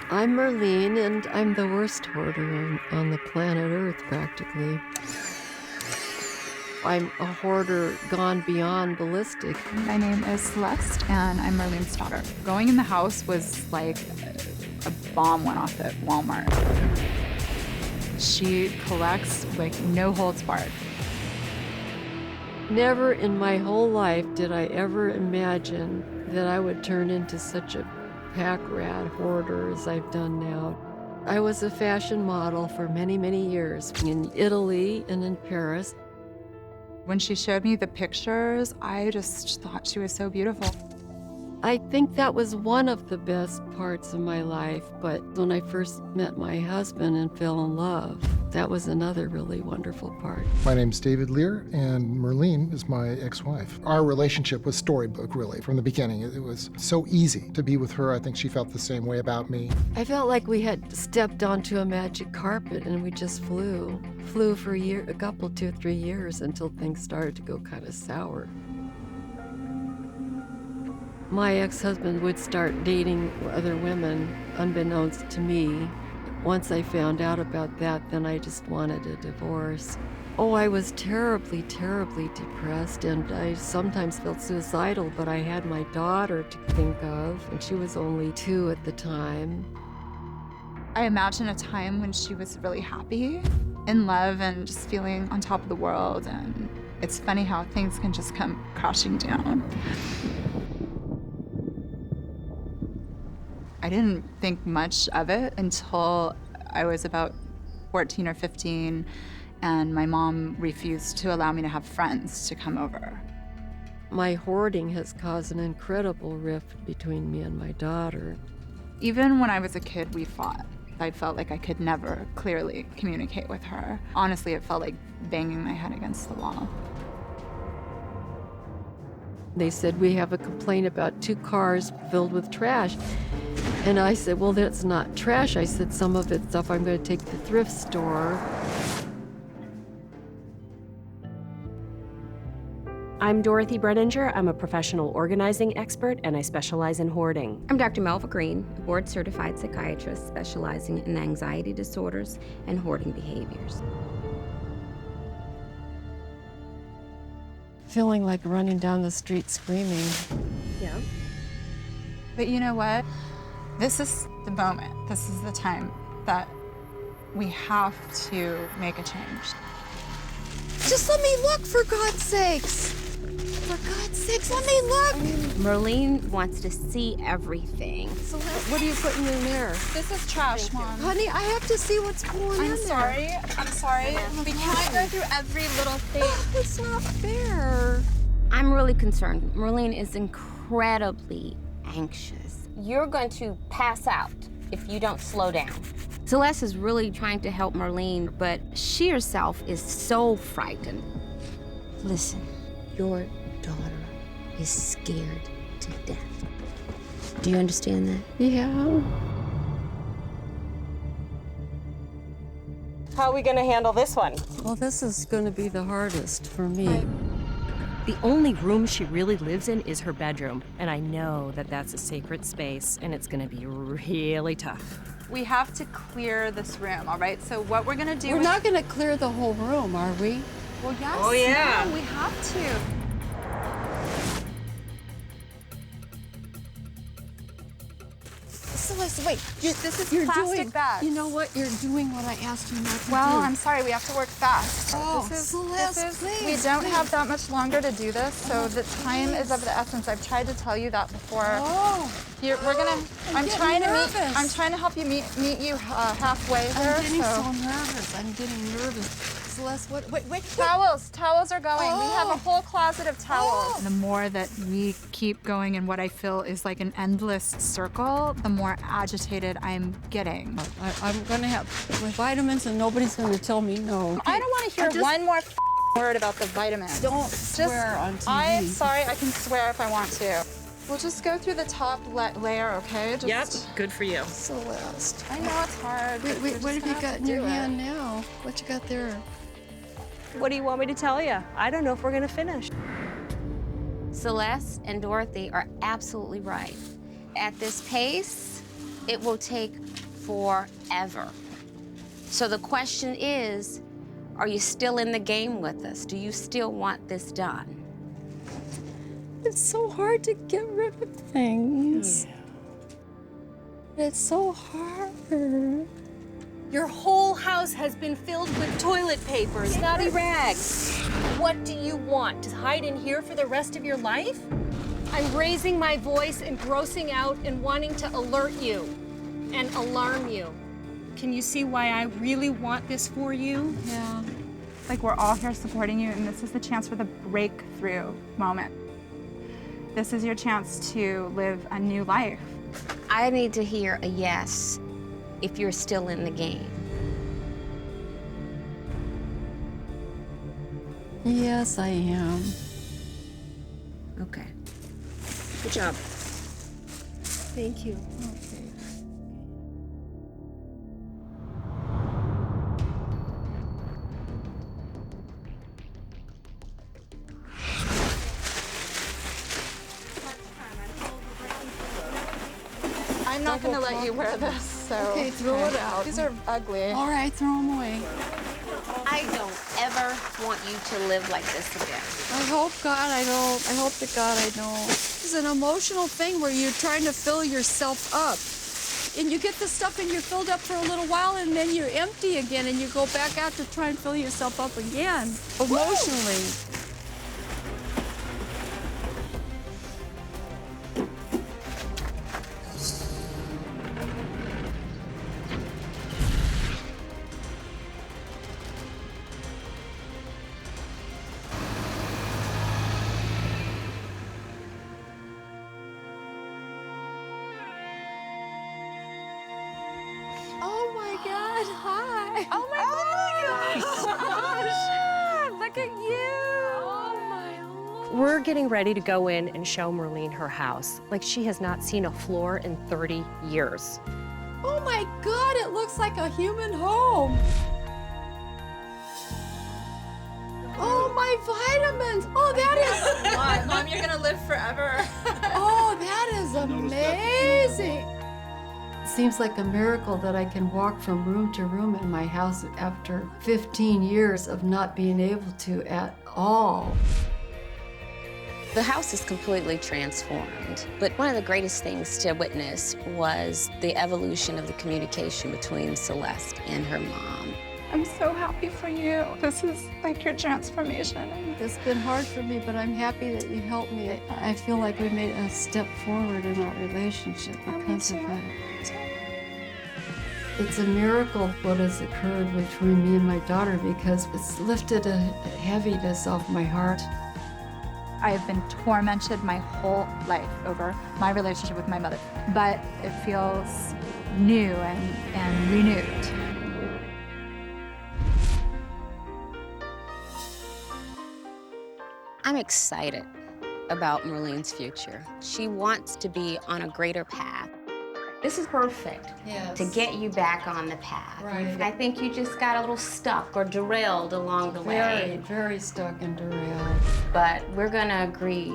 I'm Merlene, and I'm the worst hoarder on the planet Earth, practically. I'm a hoarder gone beyond ballistic. My name is Celeste, and I'm Merlene's daughter. Going in the house was like a bomb went off at Walmart. She collects like no holds barred. Never in my whole life did I ever imagine that I would turn into such a pack rat hoarder as I've done now. I was a fashion model for many, many years in Italy and in Paris. When she showed me the pictures, I just thought she was so beautiful. I think that was one of the best parts of my life, but when I first met my husband and fell in love, that was another really wonderful part. My name's David Lear, and Merlene is my ex-wife. Our relationship was storybook, really, from the beginning. It was so easy to be with her. I think she felt the same way about me. I felt like we had stepped onto a magic carpet and we just flew. Flew for a couple, 2-3 years until things started to go kind of sour. My ex-husband would start dating other women unbeknownst to me. Once I found out about that, then I just wanted a divorce. Oh, I was terribly, terribly depressed, and I sometimes felt suicidal, but I had my daughter to think of, and she was only 2 at the time. I imagine a time when she was really happy, in love, and just feeling on top of the world. And it's funny how things can just come crashing down. I didn't think much of it until I was about 14 or 15, and my mom refused to allow me to have friends to come over. My hoarding has caused an incredible rift between me and my daughter. Even when I was a kid, we fought. I felt like I could never clearly communicate with her. Honestly, it felt like banging my head against the wall. They said, we have a complaint about 2 cars filled with trash. And I said, well, that's not trash. I said, some of it's stuff I'm going to take to the thrift store. I'm Dorothy Brenninger. I'm a professional organizing expert, and I specialize in hoarding. I'm Dr. Melva Green, a board-certified psychiatrist specializing in anxiety disorders and hoarding behaviors. Feeling like running down the street screaming. Yeah. But you know what? This is the moment. This is the time that we have to make a change. Just let me look, for God's sakes. For God's sakes, let me look. Merlene wants to see everything. Celeste, what are you putting in there? This is trash, Mom. Honey, I have to see what's going in I'm sorry. I'm sorry. We can't go through every little thing. there. It's not fair. I'm really concerned. Merlene is incredibly anxious. You're going to pass out if you don't slow down. Celeste is really trying to help Merlene, but she herself is so frightened. Listen, your daughter is scared to death. Do you understand that? Yeah. How are we going to handle this one? Well, this is going to be the hardest for me. The only room she really lives in is her bedroom, and I know that that's a sacred space, and it's going to be really tough. We have to clear this room, all right? So what we're gonna do We're is... not going to clear the whole room, are we? Well, yes. Oh, yeah. No, we have to. Celeste, wait. This is You're plastic doing, bags. You know what? You're doing what I asked you not to do. Well, I'm sorry, we have to work fast. Oh, Celeste, We please, don't please. have that much longer to do this, so the time is of the essence. I've tried to tell you that before. Oh. We're gonna. I'm trying to nervous. meet. I'm trying to help you meet you halfway here. I'm getting so. so nervous. I'm getting nervous. Celeste, wait. Towels are going. We have a Oh. whole closet of towels. Oh. The more that we keep going in what I feel is like an endless circle, the more agitated I'm getting. I'm going to have my vitamins and nobody's going to tell me no. I don't want to hear one more word about the vitamins. Don't swear on TV. I'm sorry, I can swear if I want to. We'll just go through the top layer, okay? Just, good for you. Celeste. I know it's hard. but Wait, we're what just have you gonna got have in to your do it. hand now? What you got there? What do you want me to tell you? I don't know if we're going to finish. Celeste and Dorothy are absolutely right. At this pace, It will take forever. So the question is, are you still in the game with us? Do you still want this done? It's so hard to get rid of things. It's so hard. Your whole house has been filled with toilet paper, snotty rags. What do you want? To hide in here for the rest of your life? I'm raising my voice and grossing out and wanting to alert you and alarm you. Can you see why I really want this for you? Yeah. Like, we're all here supporting you, and this is the chance for the breakthrough moment. This is your chance to live a new life. I need to hear a yes if you're still in the game. Yes, I am. Okay. Good job. Thank you. I'm not gonna let you wear this, so. Okay, throw it out. These are ugly. All right, throw them away. I don't ever want you to live like this again. I hope, God, I don't. I hope to God I don't. It's an emotional thing where you're trying to fill yourself up. And you get the stuff and you're filled up for a little while and then you're empty again and you go back out to try and fill yourself up again, emotionally. Oh my God, hi. Oh my gosh! Look at you! Oh my Lord. We're getting ready to go in and show Merlene her house. Like she has not seen a floor in 30 years. Oh my God, it looks like a human home. Oh, my vitamins. Oh, that is. Mom, you're gonna live forever. Oh, that is amazing. It seems like a miracle that I can walk from room to room in my house after 15 years of not being able to at all. The house is completely transformed, but one of the greatest things to witness was the evolution of the communication between Celeste and her mom. I'm so happy for you. This is like your transformation. It's been hard for me, but I'm happy that you helped me. I feel like we made a step forward in our relationship because of it. It's a miracle what has occurred between me and my daughter because it's lifted a heaviness off my heart. I have been tormented my whole life over my relationship with my mother, but it feels new and renewed. I'm excited about Merlene's future. She wants to be on a greater path. This is perfect to get you back on the path. Right. I think you just got a little stuck or derailed along the way. Very stuck and derailed. But we're gonna agree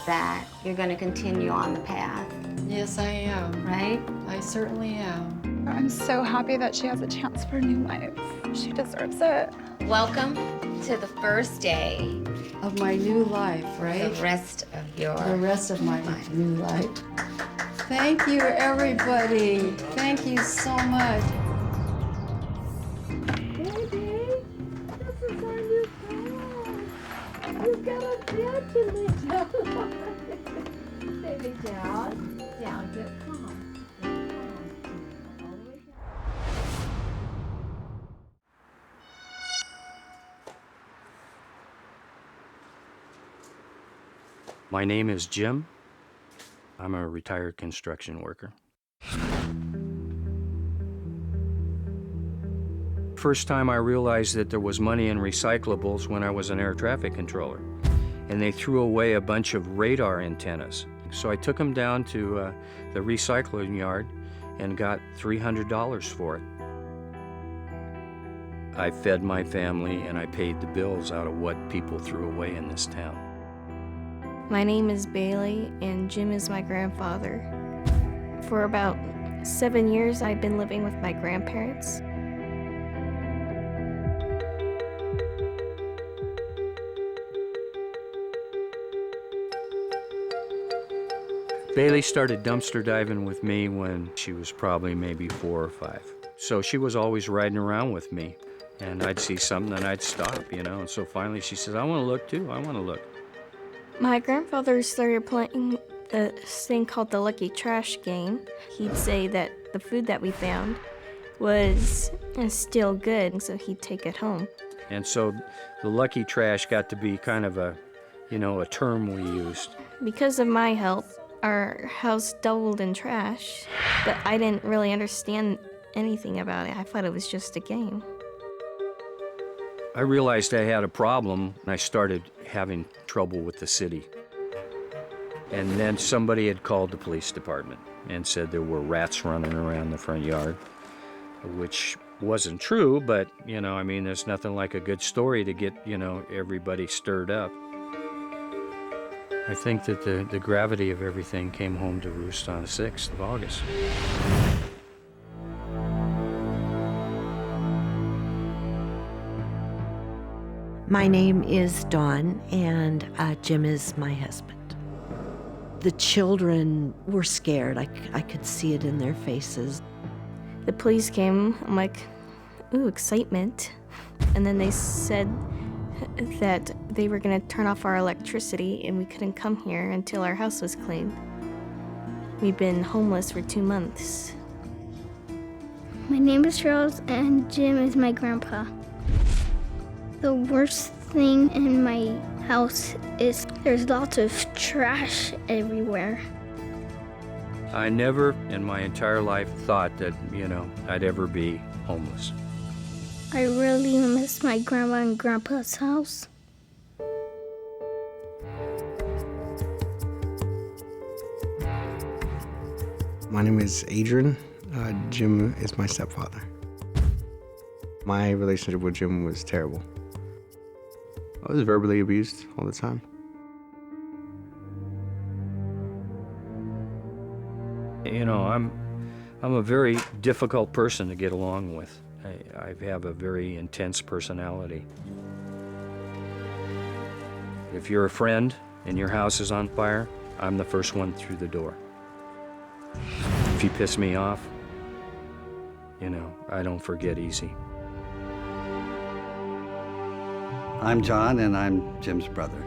that you're gonna continue on the path, Yes, I am. right? I certainly am. I'm so happy that she has a chance for a new life. She deserves it. Welcome to the first day Of my new life, right? of the rest of your The rest of my new life. Thank you, everybody. Thank you so much. Baby, this is our new car. You got a bed to lay down. Baby, down. Down, good. Come on. All the way down. My name is Jim. I'm a retired construction worker. First time I realized that there was money in recyclables when I was an air traffic controller, and they threw away a bunch of radar antennas. So I took them down to the recycling yard and got $300 for it. I fed my family and I paid the bills out of what people threw away in this town. My name is Bailey, and Jim is my grandfather. For about 7 years I've been living with my grandparents. Bailey started dumpster diving with me when she was probably maybe 4 or 5. So she was always riding around with me, and I'd see something and I'd stop, And so finally she says, I want to look too, I want to look. My grandfather started playing this thing called the Lucky Trash game. He'd say that the food that we found was still good, so he'd take it home. And so the lucky trash got to be kind of a term we used. Because of my help, our house doubled in trash, but I didn't really understand anything about it. I thought it was just a game. I realized I had a problem, and I started having trouble with the city. And then somebody had called the police department and said there were rats running around the front yard, which wasn't true, but, there's nothing like a good story to get, everybody stirred up. I think that the gravity of everything came home to roost on the 6th of August. My name is Dawn, and Jim is my husband. The children were scared. I could see it in their faces. The police came. I'm like, ooh, excitement. And then they said that they were going to turn off our electricity and we couldn't come here until our house was cleaned. We've been homeless for 2 months. My name is Charles, and Jim is my grandpa. The worst thing in my house is there's lots of trash everywhere. I never in my entire life thought that, I'd ever be homeless. I really miss my grandma and grandpa's house. My name is Adrian. Jim is my stepfather. My relationship with Jim was terrible. I was verbally abused all the time. I'm a very difficult person to get along with. I have a very intense personality. If you're a friend and your house is on fire, I'm the first one through the door. If you piss me off, I don't forget easy. I'm John, and I'm Jim's brother.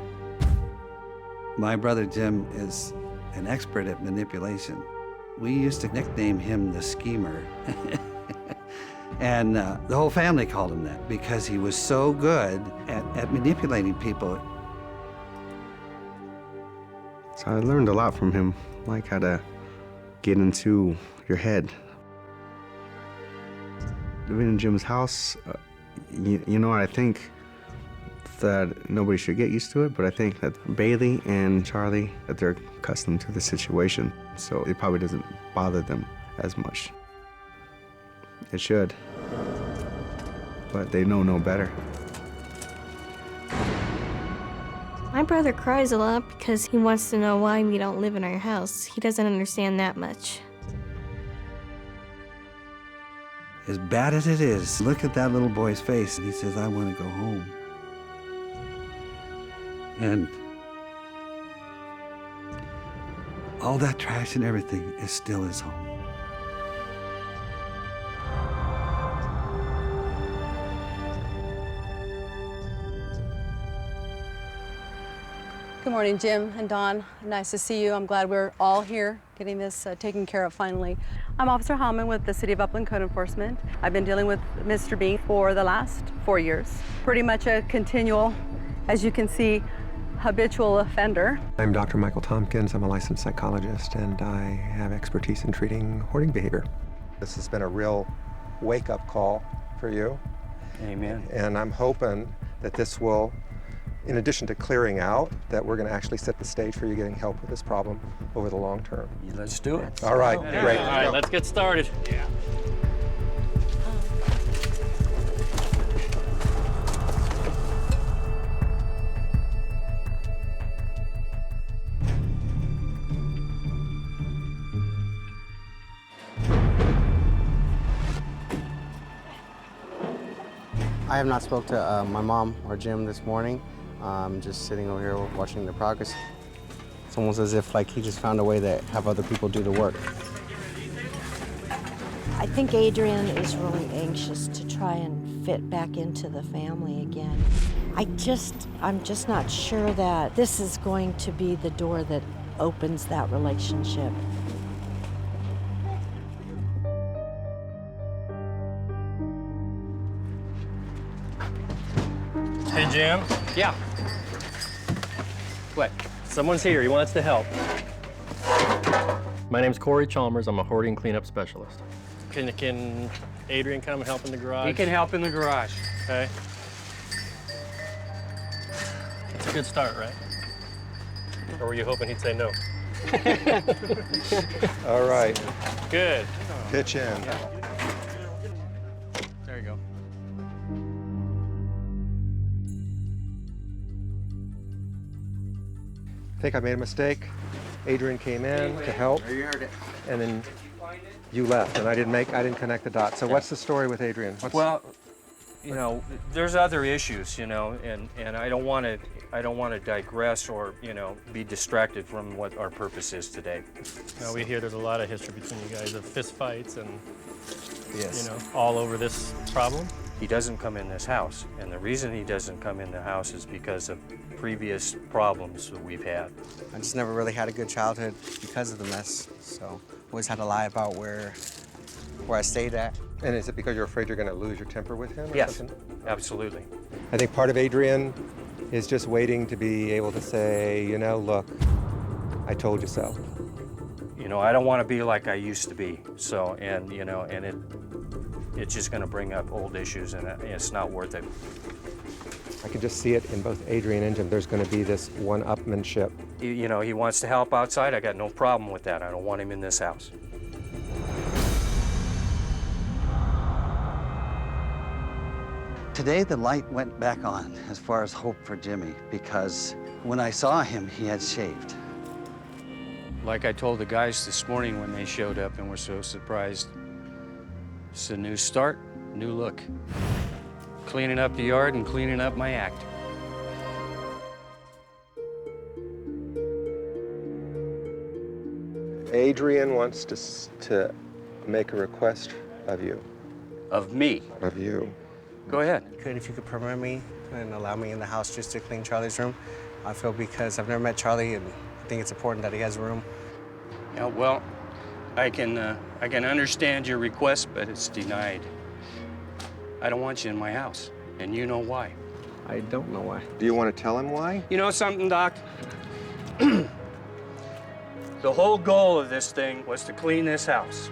My brother Jim is an expert at manipulation. We used to nickname him the schemer. And the whole family called him that because he was so good at manipulating people. So I learned a lot from him, like how to get into your head. Living in Jim's house, I think that nobody should get used to it, but I think that Bailey and Charlie, that they're accustomed to the situation, so it probably doesn't bother them as much. It should, but they know no better. My brother cries a lot because he wants to know why we don't live in our house. He doesn't understand that much. As bad as it is, look at that little boy's face, and he says, I want to go home. And all that trash and everything is still his home. Good morning, Jim and Dawn. Nice to see you. I'm glad we're all here getting this taken care of finally. I'm Officer Hallman with the City of Upland Code Enforcement. I've been dealing with Mr. Bean for the last 4 years. Pretty much a continual, as you can see, habitual offender. I'm Dr. Michael Tompkins. I'm a licensed psychologist, and I have expertise in treating hoarding behavior. This has been a real wake-up call for you. Amen. And I'm hoping that this will, in addition to clearing out, that we're going to actually set the stage for you getting help with this problem over the long term. Let's do it. All right, great. All right, let's get started. Yeah. I have not spoke to my mom or Jim this morning. Just sitting over here watching the progress. It's almost as if like he just found a way to have other people do the work. I think Adrian is really anxious to try and fit back into the family again. I'm just not sure that this is going to be the door that opens that relationship. Hey, Jim. Yeah. What? Someone's here. He wants to help. My name's Corey Chalmers. I'm a hoarding cleanup specialist. Can Adrian come and help in the garage? He can help in the garage. Okay. That's a good start, right? Or were you hoping he'd say no? All right. Good. Pitch in. There you go. I think I made a mistake. Adrian came in to help, You heard it. and then you left, and I didn't connect the dots. So what's the story with Adrian? Well, you know, there's other issues, you know, and I don't want to digress or, you know, be distracted from what our purpose is today. Now, we hear there's a lot of history between you guys of fist fights and, Yes. you know, all over this problem. He doesn't come in this house, and the reason he doesn't come in the house is because of previous problems that we've had. I just never really had a good childhood because of the mess. So always had to lie about where I stayed at. And is it because you're afraid you're going to lose your temper with him? Or Yes, something? absolutely. I think part of Adrian is just waiting to be able to say, you know, look, I told you so. You know, I don't want to be like I used to be. So, and you know, and it's just going to bring up old issues, and it's not worth it. I can just see it in both Adrian and Jim. There's going to be this one-upmanship. You know, he wants to help outside. I got no problem with that. I don't want him in this house. Today, the light went back on as far as hope for Jimmy, because when I saw him, he had shaved. Like I told the guys this morning when they showed up and were so surprised, it's a new start, new look. Cleaning up the yard and cleaning up my act. Adrian wants to make a request of you. Of me? Of you. Go ahead. If you could permit me and allow me in the house just to clean Charlie's room. I feel because I've never met Charlie and I think it's important that he has a room. Yeah, well, I can understand your request, but it's denied. I don't want you in my house, and you know why. I don't know why. Do you want to tell him why? You know something, Doc? The whole goal of this thing was to clean this house.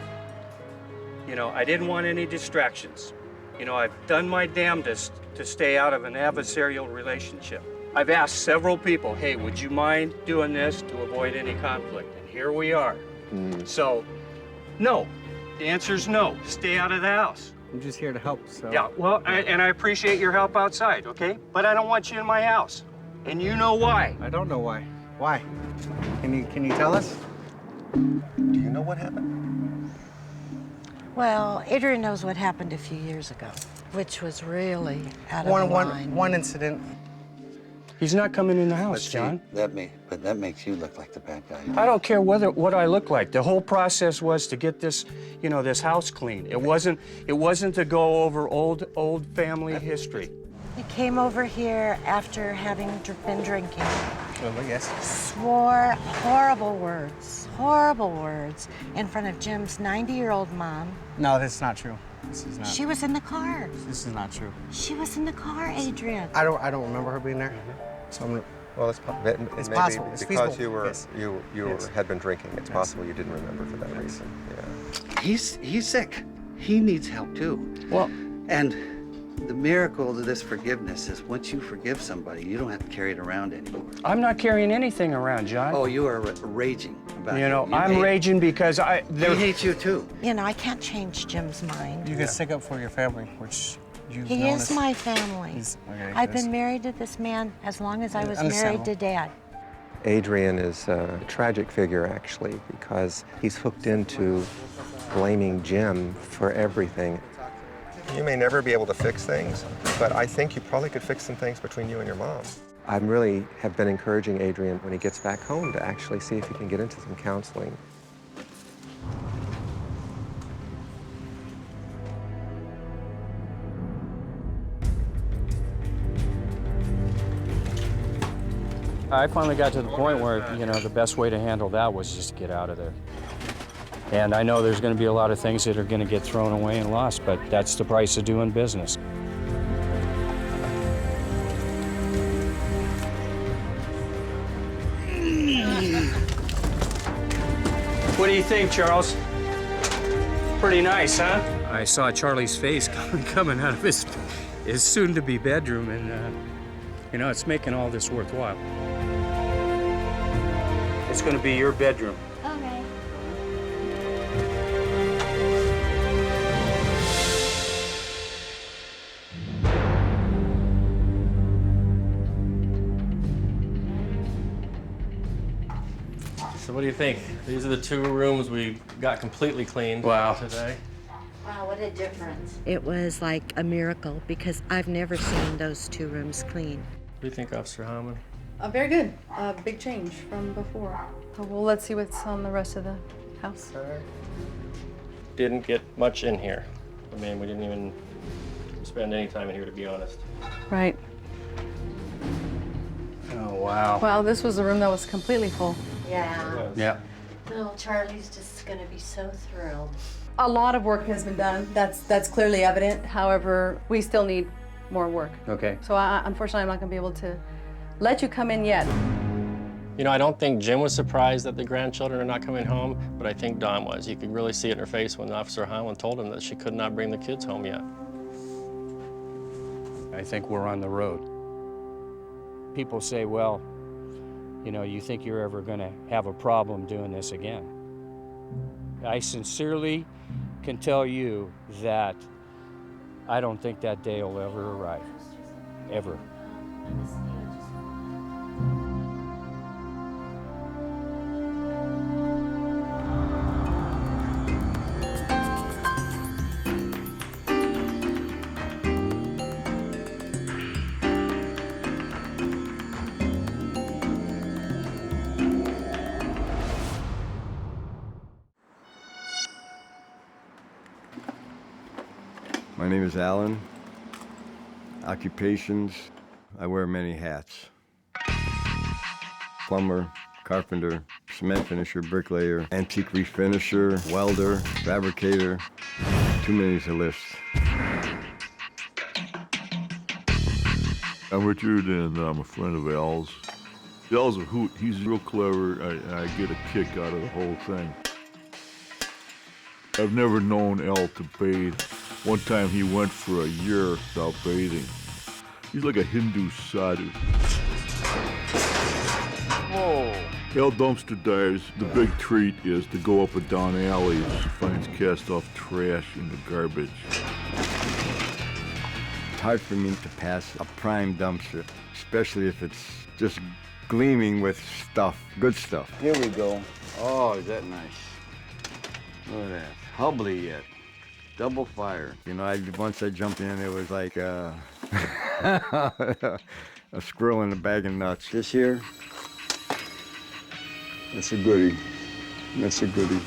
You know, I didn't want any distractions. You know, I've done my damnedest to stay out of an adversarial relationship. I've asked several people, hey, would you mind doing this to avoid any conflict? And here we are. So, no. The answer's no. Stay out of the house. I'm just here to help, so. Yeah, well, and I appreciate your help outside, okay? But I don't want you in my house. And you know why. I don't know why. Why? Can you tell us? Do you know what happened? Well, Adrian knows what happened a few years ago, which was really out of line. One incident. He's not coming in the house, But see, John. that makes you look like the bad guy. I don't care what I look like. The whole process was to get this, you know, this house clean. It wasn't to go over old family history. He came over here after having been drinking. Well, yes. Swore horrible words in front of Jim's 90-year-old mom. No, this is not true. This is not. She was in the car. This is not true. She was in the car, Adrian. I don't remember her being there. So Well, it's maybe possible. It's because feasible. you had been drinking. It's possible you didn't remember for that reason. Yeah. He's sick. He needs help too. Well, and the miracle of this forgiveness is once you forgive somebody, you don't have to carry it around anymore. I'm not carrying anything around, John. Oh, you are raging about it. You know, I'm raging because He hates you too. You know, I can't change Jim's mind. You can stick up for your family, which you've He known is my family. Okay, I've been married to this man as long as I was married to Dad. Adrian is a tragic figure, actually, because he's hooked into blaming Jim for everything. You may never be able to fix things, but I think you probably could fix some things between you and your mom. I really have been encouraging Adrian when he gets back home to actually see if he can get into some counseling. I finally got to the point where, the best way to handle that was just get out of there. And I know there's going to be a lot of things that are going to get thrown away and lost, but that's the price of doing business. What do you think, Charles? Pretty nice, huh? I saw Charlie's face coming out of his soon-to-be bedroom, and, it's making all this worthwhile. It's going to be your bedroom. Okay. So what do you think? These are the 2 rooms we got completely cleaned today. Wow, what a difference. It was like a miracle because I've never seen those 2 rooms clean. What do you think, Officer Howman? Very good. Big change from before. Well, let's see what's on the rest of the house. Didn't get much in here. I mean, we didn't even spend any time in here, to be honest. Right. Oh, wow. Wow, this was a room that was completely full. Yeah. Yeah. Little Charlie's just gonna be so thrilled. A lot of work has been done. That's clearly evident. However, we still need more work. Okay. So unfortunately, I'm not gonna be able to let you come in yet. I don't think Jim was surprised that the grandchildren are not coming home, but I think Dawn was. You could really see it in her face when Officer Howland told him that she could not bring the kids home yet. I think we're on the road. People say, well, you think you're ever going to have a problem doing this again. I sincerely can tell you that I don't think that day will ever arrive. Ever. My name is Alan. Occupations, I wear many hats. Plumber, carpenter, cement finisher, bricklayer, antique refinisher, welder, fabricator. Too many to list. I'm Richard, and I'm a friend of Al's. Al's a hoot. He's real clever, and I get a kick out of the whole thing. I've never known Al to bathe. One time he went for a year without bathing. He's like a Hindu sadhu. Whoa. Al dumpster dives. The big treat is to go up and down alleys, finds cast-off trash in the garbage. It's hard for me to pass a prime dumpster, especially if it's just gleaming with stuff, good stuff. Here we go. Oh, is that nice? Look at that. Hubbly yet. Double fire. Once I jumped in, it was like a squirrel in a bag of nuts. This here, that's a goodie. That's a goodie.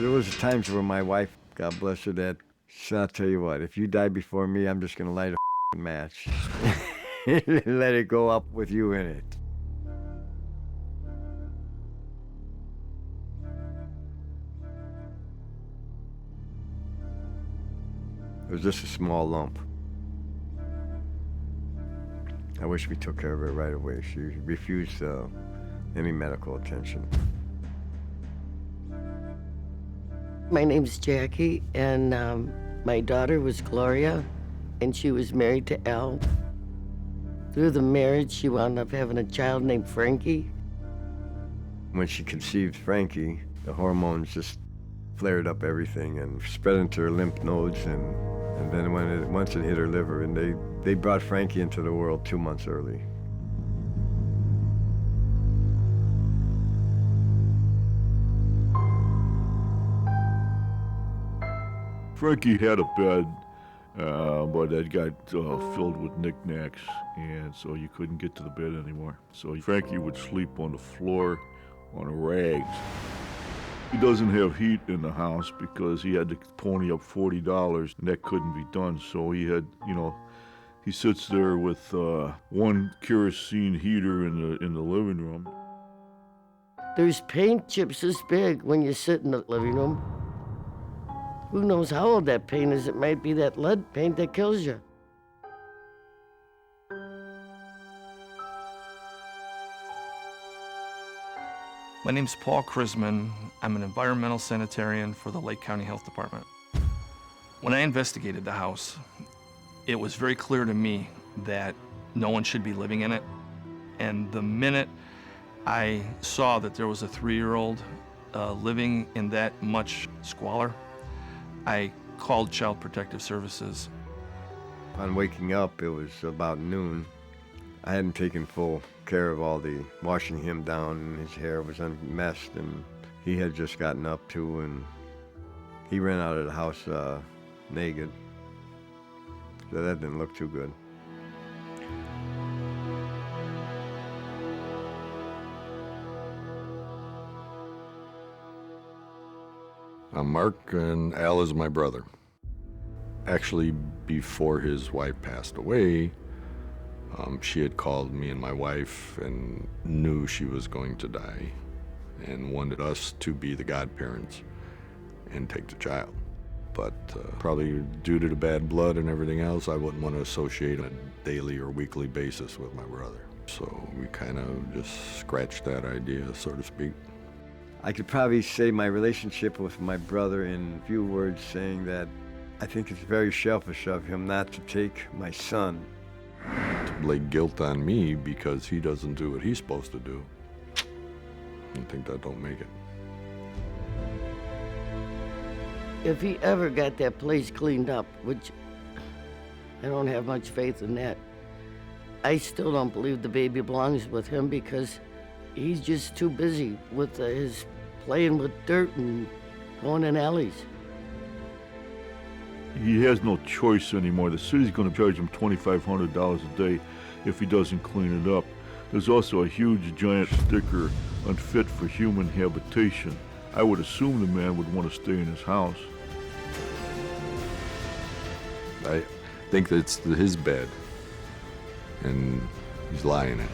There was times where my wife, God bless her, that she said, I'll tell you what, if you die before me, I'm just gonna light a match. Let it go up with you in it. It was just a small lump. I wish we took care of her right away. She refused any medical attention. My name's Jackie, and my daughter was Gloria, and she was married to Al. Through the marriage, she wound up having a child named Frankie. When she conceived Frankie, the hormones just flared up everything and spread into her lymph nodes, and then once it hit her liver, and they brought Frankie into the world 2 months early. Frankie had a bed but it got filled with knickknacks, and so you couldn't get to the bed anymore. So Frankie would sleep on the floor on the rags. He doesn't have heat in the house because he had to pony up $40, and that couldn't be done. So he had, he sits there with one kerosene heater in the living room. There's paint chips this big when you sit in the living room. Who knows how old that paint is? It might be that lead paint that kills you. My name's Paul Krisman. I'm an environmental sanitarian for the Lake County Health Department. When I investigated the house, it was very clear to me that no one should be living in it. And the minute I saw that there was a 3-year-old living in that much squalor, I called Child Protective Services. On waking up, it was about noon. I hadn't taken full care of all the washing him down, and his hair was unmessed, and he had just gotten up too, and he ran out of the house naked. So that didn't look too good. I'm Mark, and Al is my brother. Actually, before his wife passed away, she had called me and my wife and knew she was going to die and wanted us to be the godparents and take the child. But probably due to the bad blood and everything else, I wouldn't want to associate on a daily or weekly basis with my brother. So we kind of just scratched that idea, so to speak. I could probably say my relationship with my brother in a few words, saying that I think it's very selfish of him not to take my son. To lay guilt on me because he doesn't do what he's supposed to do, I think that don't make it. If he ever got that place cleaned up, which I don't have much faith in that, I still don't believe the baby belongs with him because he's just too busy with his playing with dirt and going in alleys. He has no choice anymore. The city's going to charge him $2,500 a day if he doesn't clean it up. There's also a huge giant sticker, unfit for human habitation. I would assume the man would want to stay in his house. I think that it's his bed, and he's lying in it.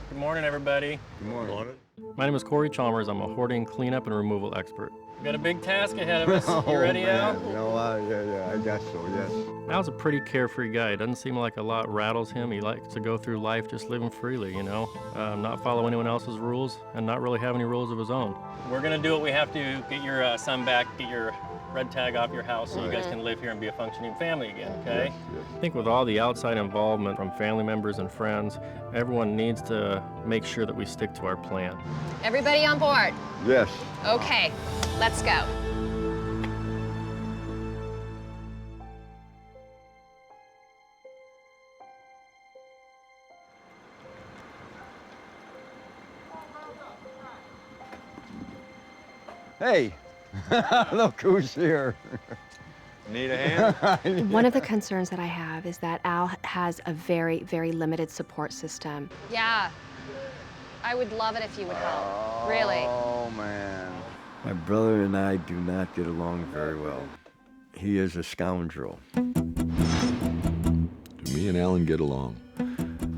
Good morning, everybody. Good morning. My name is Corey Chalmers. I'm a hoarding, cleanup, and removal expert. We've got a big task ahead of us. You ready, Al? Yeah, I guess so, yes. Al's a pretty carefree guy. It doesn't seem like a lot rattles him. He likes to go through life just living freely, not follow anyone else's rules and not really have any rules of his own. We're going to do what we have to, get your son back, get your red tag off your house so you guys can live here and be a functioning family again, okay? Yes. I think with all the outside involvement from family members and friends, everyone needs to make sure that we stick to our plan. Everybody on board? Yes. Okay, let's go. Hey, look who's here. Need a hand? One of the concerns that I have is that Al has a very, very limited support system. Yeah, I would love it if you would help, really. Oh, man. My brother and I do not get along very well. He is a scoundrel. Me and Alan get along.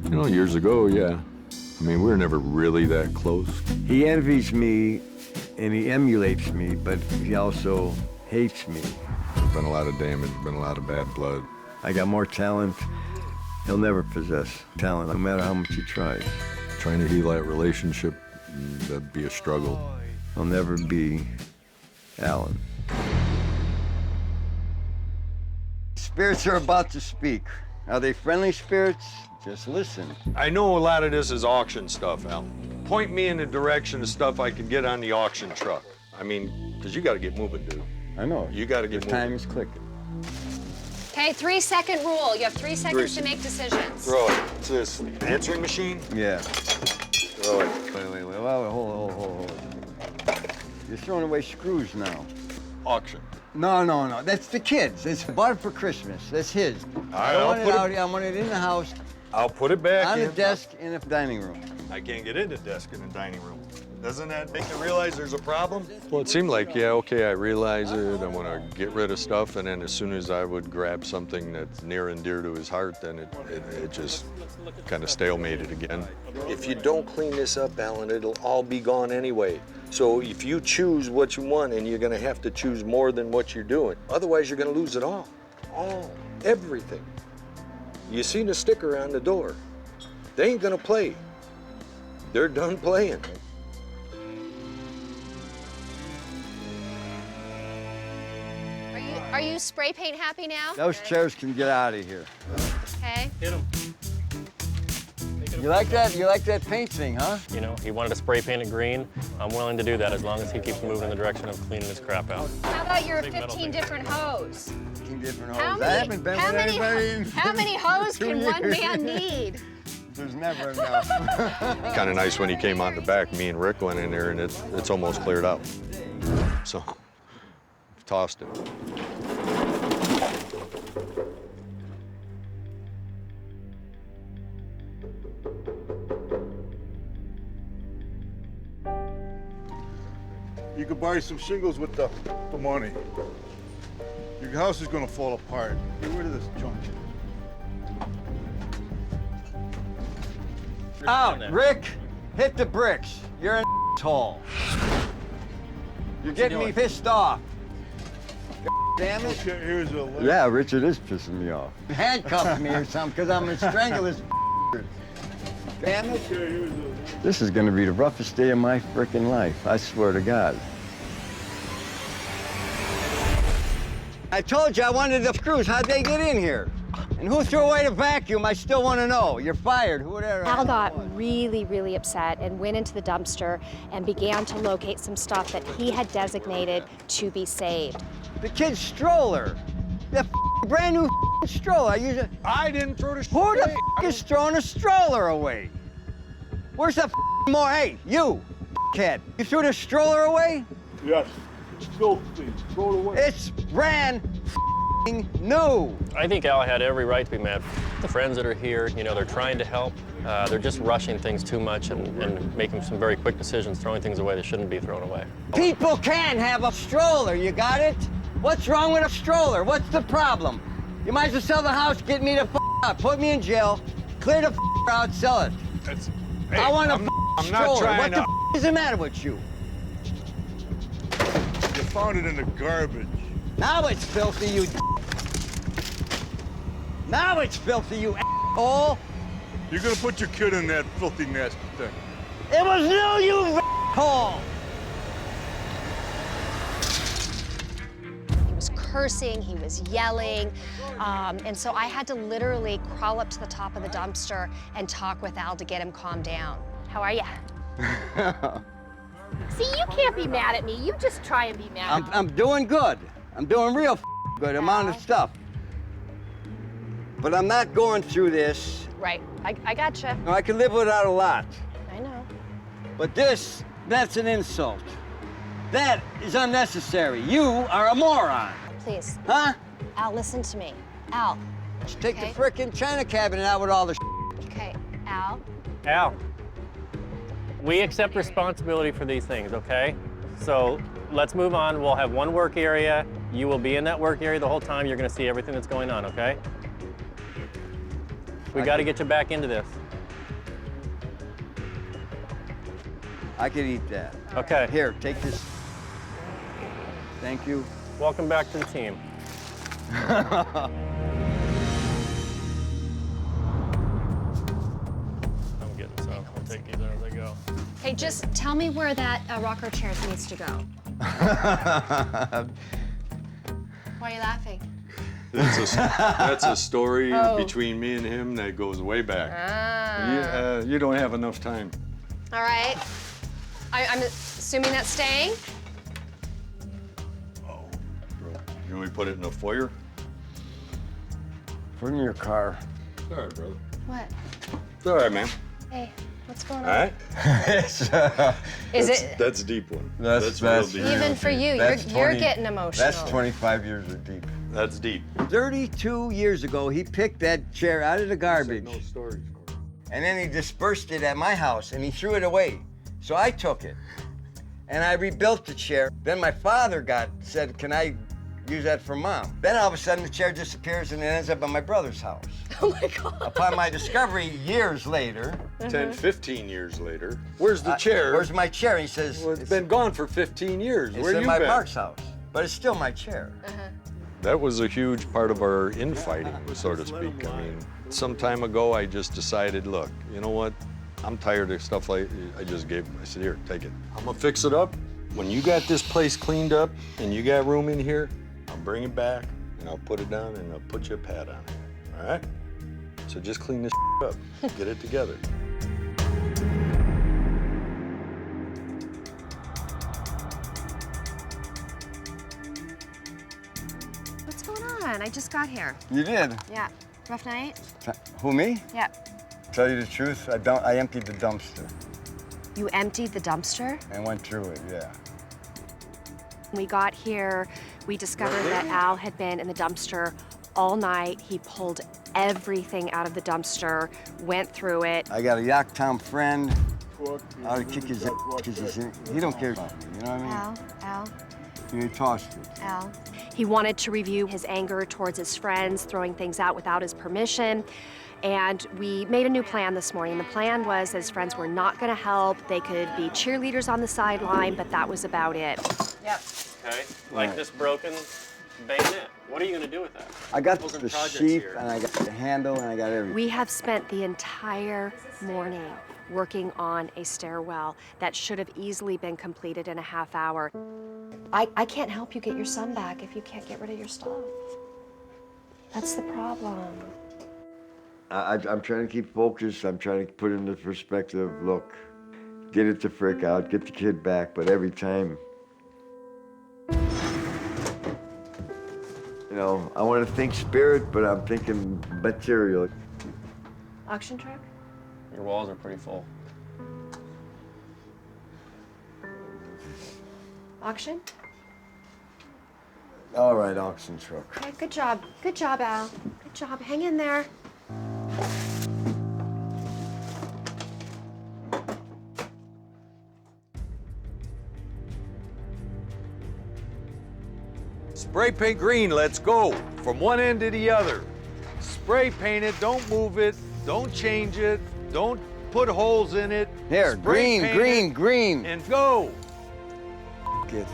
Years ago, yeah. We were never really that close. He envies me and he emulates me, but he also hates me. There's been a lot of damage, been a lot of bad blood. I got more talent. He'll never possess talent, no matter how much he tries. Trying to heal that relationship, that'd be a struggle. I'll never be Alan. Spirits are about to speak. Are they friendly spirits? Just listen. I know a lot of this is auction stuff, Al. Point me in the direction of stuff I can get on the auction truck. Because you got to get moving, dude. I know. You got to get moving. Time is clicking. Okay, 3-second rule. You have 3 seconds to make decisions. Throw it. What's this? Answering machine? Yeah. Throw it. Wait, hold. You're throwing away screws now. Auction. No. That's the kids. It's bought it for Christmas. That's his. I right, don't I'll want it put out it- here. I want it in the house. I'll put it back on in. the desk in the dining room. I can't get in the desk in the dining room. Doesn't that make you realize there's a problem? Well, it seemed like, yeah, okay, I realize it, I want to get rid of stuff, and then as soon as I would grab something that's near and dear to his heart, then it just kind of stalemated again. If you don't clean this up, Alan, it'll all be gone anyway. So if you choose what you want, and you're going to have to choose more than what you're doing, otherwise you're going to lose it all. Everything. You seen a sticker on the door. They ain't going to play. They're done playing. Are you spray paint happy now? Those chairs can get out of here. Okay. Hit him. You like that? You like that paint thing, huh? You know, he wanted to spray paint it green. I'm willing to do that as long as he keeps moving in the direction of cleaning his crap out. How about your Big metal 15 thing. different hoes? 15 different How hoes. many- I haven't been with anybody in How many hoes 2 can one years. man need? There's never enough. Kind of nice when he came on the back. Me and Rick went in there, and it's almost cleared out. So, tossed it. You could buy some shingles with the money. Your house is gonna fall apart. Get rid of this junk. Out, Rick! Hit the bricks. You're an asshole. You're getting me pissed off. Damn it. Okay, here's a letter. Yeah, Richard is pissing me off. Handcuff me or something, because I'm gonna strangle this. Damn it. This is gonna be the roughest day of my frickin' life, I swear to God. I told you I wanted the screws. How'd they get in here? And who threw away the vacuum? I still want to know. You're fired, whoever. Al got really, really upset and went into the dumpster and began to locate some stuff that he had designated to be saved. The kid's stroller. The brand new stroller. I didn't throw the Who the is throwing a stroller away? Where's the more? Hey, you, kid. You threw the stroller away? Yes. It's filthy. Throw it away. It's brand new. I think Al had every right to be mad. The friends that are here, you know, they're trying to help. They're just rushing things too much and making some very quick decisions, throwing things away that shouldn't be thrown away. People can have a stroller, you got it? What's wrong with a stroller? What's the problem? You might as well sell the house, get me the out, put me in jail, clear the out, sell it. I want a I'm not stroller. trying What to... the is the matter with you? You found it in the garbage. Now it's filthy, you Now it's filthy, you asshole. You're gonna put your kid in that filthy, nasty thing. It was new, you asshole. He was cursing, he was yelling, and so I had to literally crawl up to the top of the dumpster and talk with Al to get him calmed down. How are you? See, you can't be mad at me. You just try and be mad. I'm doing good. I'm doing real good amount of stuff. But I'm not going through this. Right, I gotcha. No, I can live without a lot. I know. But that's an insult. That is unnecessary. You are a moron. Please. Huh? Al, listen to me. Al. Just take okay? the frickin' china cabinet out with all the Okay, Al. Al, we accept responsibility for these things, okay? So let's move on. We'll have one work area. You will be in that work area the whole time. You're gonna see everything that's going on, okay? We got to get you back into this. I could eat that. Okay. Here, take this. Thank you. Welcome back to the team. I'm getting some. I'll take these as I go. Hey, just tell me where that rocker chair needs to go. Why are you laughing? That's a story Oh. between me and him that goes way back. Ah. You don't have enough time. All right. I'm assuming that's staying? Can we put it in a foyer? Put in your car. It's all right, brother. What? It's all right, man. Hey, what's going All on? right? Is it That's a deep one. That's real deep. even for you? You're getting emotional. That's 25 years of deep. That's deep. 32 years ago, he picked that chair out of the garbage. No stories. And then he dispersed it at my house and he threw it away. So I took it and I rebuilt the chair. Then my father said, can I use that for mom? Then all of a sudden the chair disappears and it ends up at my brother's house. Oh my God. Upon my discovery years later. 10, 15 years later. Where's the chair? Where's my chair? He says, well, it's been gone for 15 years. It's Where in you my been? parks house, but it's still my chair. That was a huge part of our infighting, so to speak. I mean, some time ago, I just decided, look, you know what? I'm tired of stuff like, I said, here, take it. I'm gonna fix it up. When you got this place cleaned up and you got room in here, I'll bring it back and I'll put it down and I'll put you a pad on it, all right? So just clean this up, get it together. What's going on? I just got here. You did? Yeah. Rough night? Who, me? Yeah. Tell you the truth, I emptied the dumpster You emptied the dumpster? and went through it, yeah. When we got here, we discovered that Al had been in the dumpster all night. He pulled everything out of the dumpster, went through it. I got a Yorktown friend. I would kick his ass because he don't care about me, you know what I mean? Al. He tossed it. Al. He wanted to review his anger towards his friends, throwing things out without his permission. And we made a new plan this morning. The plan was his friends were not gonna help. They could be cheerleaders on the sideline, but that was about it. Yep. Okay, like this broken bayonet. What are you gonna do with that? I got Those are the projects sheath here. and I got the handle and I got everything. We have spent the entire morning working on a stairwell that should have easily been completed in a half hour. I can't help you get your son back if you can't get rid of your stuff. That's the problem. I'm trying to keep focused. I'm trying to put into perspective, look, get it the frick out, get the kid back, but every time, you know, I want to think spirit, but I'm thinking material. Auction truck? Your walls are pretty full. Auction? All right, auction truck. Okay, good job. Good job, Al. Good job. Hang in there. Spray paint green, let's go. From one end to the other. Spray paint it, don't move it, don't change it, don't put holes in it. Here, Spray green, paint green, it, green. And go. Get.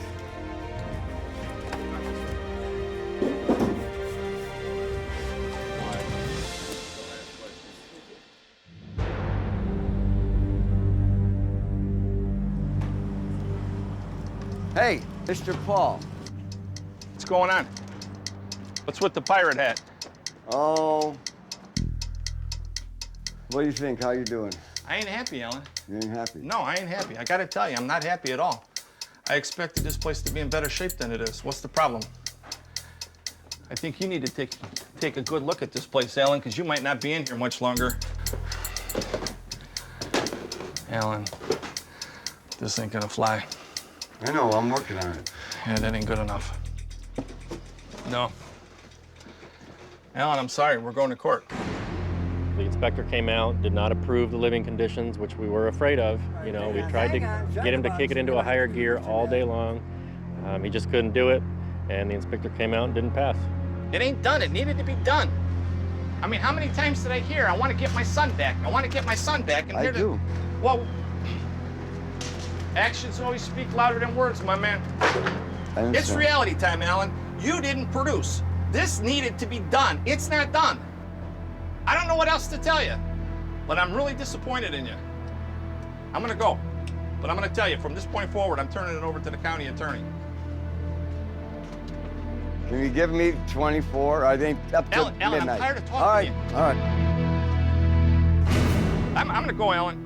Hey, Mr. Paul. What's going on? What's with the pirate hat? Oh. What do you think? How you doing? I ain't happy, Alan. You ain't happy? No, I ain't happy. I gotta tell you, I'm not happy at all. I expected this place to be in better shape than it is. What's the problem? I think you need to take a good look at this place, Alan, because you might not be in here much longer. Alan, this ain't gonna fly. I know, I'm working on it. Yeah, that ain't good enough. No. Alan, I'm sorry, we're going to court. The inspector came out, did not approve the living conditions, which we were afraid of. You know, we tried to get him to kick it into a higher gear all day long. He just couldn't do it, and the inspector came out and didn't pass. It ain't done. It needed to be done. I mean, how many times did I hear, I want to get my son back? I want to get my son back. And I do. Well, actions always speak louder than words, my man. It's reality time, Alan. You didn't produce. This needed to be done. It's not done. I don't know what else to tell you, but I'm really disappointed in you. I'm gonna go, but I'm gonna tell you, from this point forward, I'm turning it over to the county attorney. Can you give me 24? I think up to Alan, midnight. I'm tired of talking All right, to you. all right. I'm gonna go, Alan.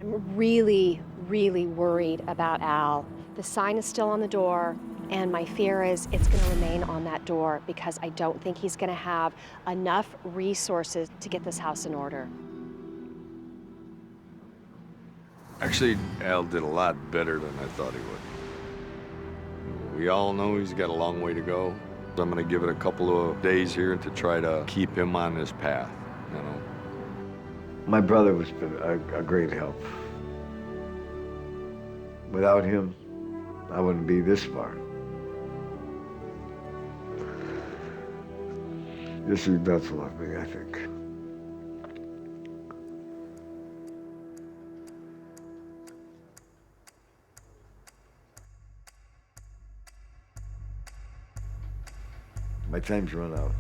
I'm really, really worried about Al. The sign is still on the door, And my fear is it's going to remain on that door because I don't think he's going to have enough resources to get this house in order. Actually, Al did a lot better than I thought he would. We all know he's got a long way to go. I'm going to give it a couple of days here to try to keep him on his path, you know. My brother was a great help. Without him, I wouldn't be this far. This is Bethel of me, I think. My time's run out.